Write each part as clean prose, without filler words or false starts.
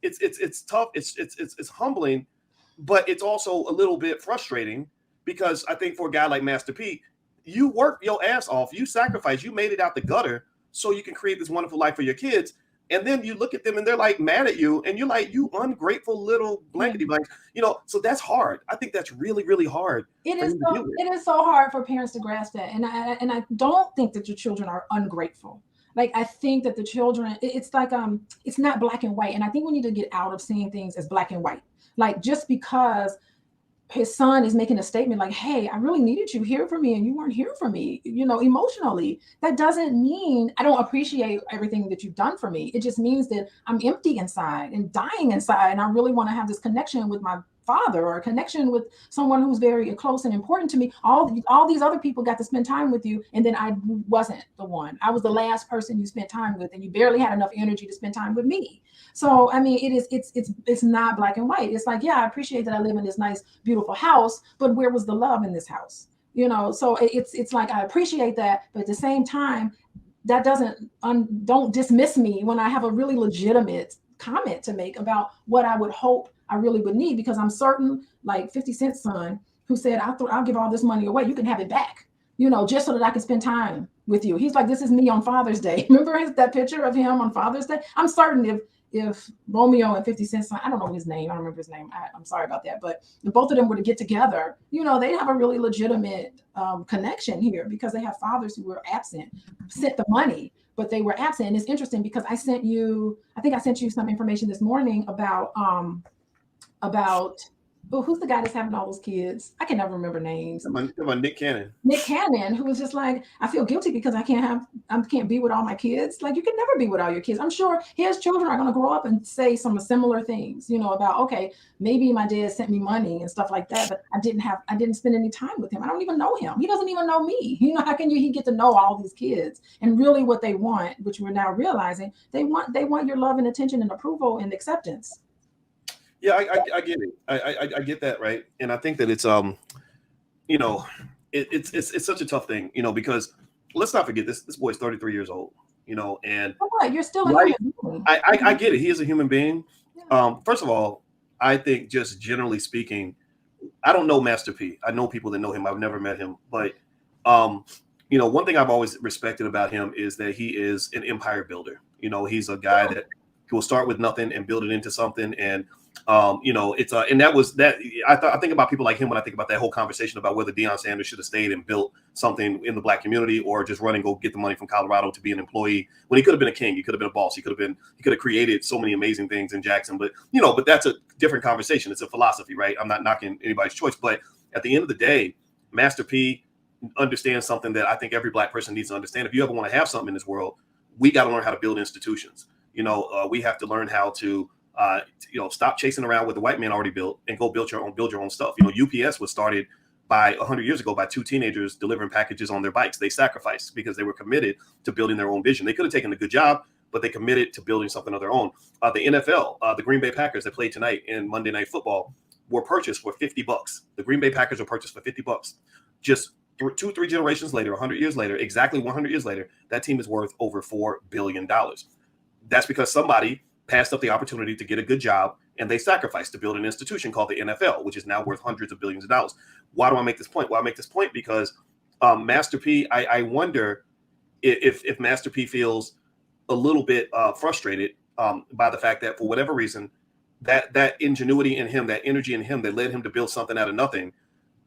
it's tough. It's humbling, but it's also a little bit frustrating because I think for a guy like Master P, you worked your ass off, you sacrificed, you made it out the gutter so you can create this wonderful life for your kids. And then you look at them and they're like mad at you, and you're like, you ungrateful little blankety blank, So that's hard. I think that's really, really hard. It is so hard for parents to grasp that, and I don't think that your children are ungrateful. Like, I think that the children, it's like it's not black and white, and I think we need to get out of seeing things as black and white. Like, just because his son is making a statement like, hey, I really needed you here for me and you weren't here for me, emotionally, that doesn't mean I don't appreciate everything that you've done for me. It just means that I'm empty inside and dying inside, and I really want to have this connection with my father, or a connection with someone who's very close and important to me. All these other people got to spend time with you, and then I wasn't the one. I was the last person you spent time with, and you barely had enough energy to spend time with me. So I mean, it's not black and white. It's like, yeah, I appreciate that I live in this nice, beautiful house, but where was the love in this house? So it's like, I appreciate that, but at the same time, that don't dismiss me when I have a really legitimate comment to make about what I would hope I really would need, because I'm certain, like 50 Cent's son, who said, I'll give all this money away, you can have it back, just so that I can spend time with you. He's like, this is me on Father's Day. Remember that picture of him on Father's Day? I'm certain if Romeo and 50 Cent's son, I don't know his name, I don't remember his name, I'm sorry about that, but if both of them were to get together, they have a really legitimate connection here, because they have fathers who were absent, sent the money, but they were absent. And it's interesting because I sent you some information this morning about who's the guy that's having all those kids? I can never remember names. About Nick Cannon. Nick Cannon, who was just like, I feel guilty because I can't be with all my kids. Like, you can never be with all your kids. I'm sure his children are going to grow up and say some similar things, about, okay, maybe my dad sent me money and stuff like that, but I didn't spend any time with him. I don't even know him. He doesn't even know me. How can he get to know all these kids? And really what they want, which we're now realizing, they want your love and attention and approval and acceptance. Yeah, I get it. I get that, right? And I think that it's it's such a tough thing, because let's not forget this boy's 33 years old, and you're still a human being. I get it. He is a human being. Yeah. First of all, I think just generally speaking, I don't know Master P. I know people that know him. I've never met him, but one thing I've always respected about him is that he is an empire builder. He's a guy that will start with nothing and build it into something. And it's and that was that. I think about people like him when I think about that whole conversation about whether Deion Sanders should have stayed and built something in the Black community, or just run and go get the money from Colorado to be an employee, when he could have been a king, he could have been a boss, he could have created so many amazing things in Jackson. But but that's a different conversation. It's a philosophy, right? I'm not knocking anybody's choice, but at the end of the day, Master P understands something that I think every Black person needs to understand. If you ever want to have something in this world, we got to learn how to build institutions. We have to learn how to stop chasing around what the white man already built and go build your own stuff. UPS was started by 100 years ago by two teenagers delivering packages on their bikes. They sacrificed because they were committed to building their own vision. They could have taken a good job, but they committed to building something of their own. The NFL, the Green Bay Packers that played tonight in Monday Night Football were purchased for $50. The Green Bay Packers were purchased for $50. Just 2-3 generations later, 100 years later, exactly 100 years later, that team is worth over $4 billion. That's because somebody passed up the opportunity to get a good job, and they sacrificed to build an institution called the NFL, which is now worth hundreds of billions of dollars. Why do I make this point? Well, I make this point because Master P, I wonder if Master P feels a little bit frustrated by the fact that for whatever reason, that ingenuity in him, that energy in him that led him to build something out of nothing,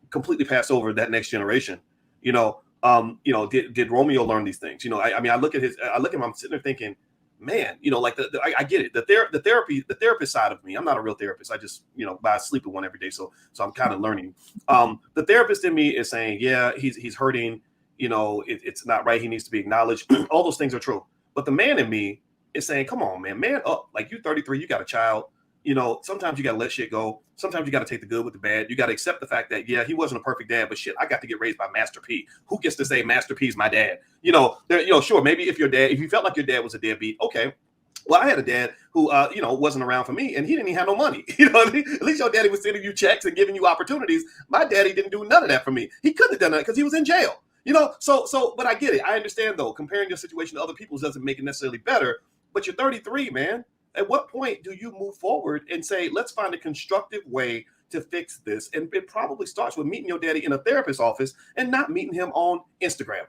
completely passed over that next generation. Did Romeo learn these things? I look at him, I'm sitting there thinking, man, I get it. The therapist side of me, I'm not a real therapist. I just, I sleep with one every day. So I'm kind of learning. The therapist in me is saying, yeah, he's hurting. It's not right. He needs to be acknowledged. All those things are true. But the man in me is saying, come on, man up. Like, you're 33, you got a child. Sometimes you got to let shit go. Sometimes you got to take the good with the bad. You got to accept the fact that, yeah, he wasn't a perfect dad, but shit, I got to get raised by Master P. Who gets to say Master P is my dad? Sure, maybe if you felt like your dad was a deadbeat, okay. Well, I had a dad who, wasn't around for me, and he didn't even have no money. At least your daddy was sending you checks and giving you opportunities. My daddy didn't do none of that for me. He couldn't have done that because he was in jail. But I get it. I understand, though, comparing your situation to other people's doesn't make it necessarily better. But you're 33, man. At what point do you move forward and say, let's find a constructive way to fix this? And it probably starts with meeting your daddy in a therapist's office and not meeting him on Instagram.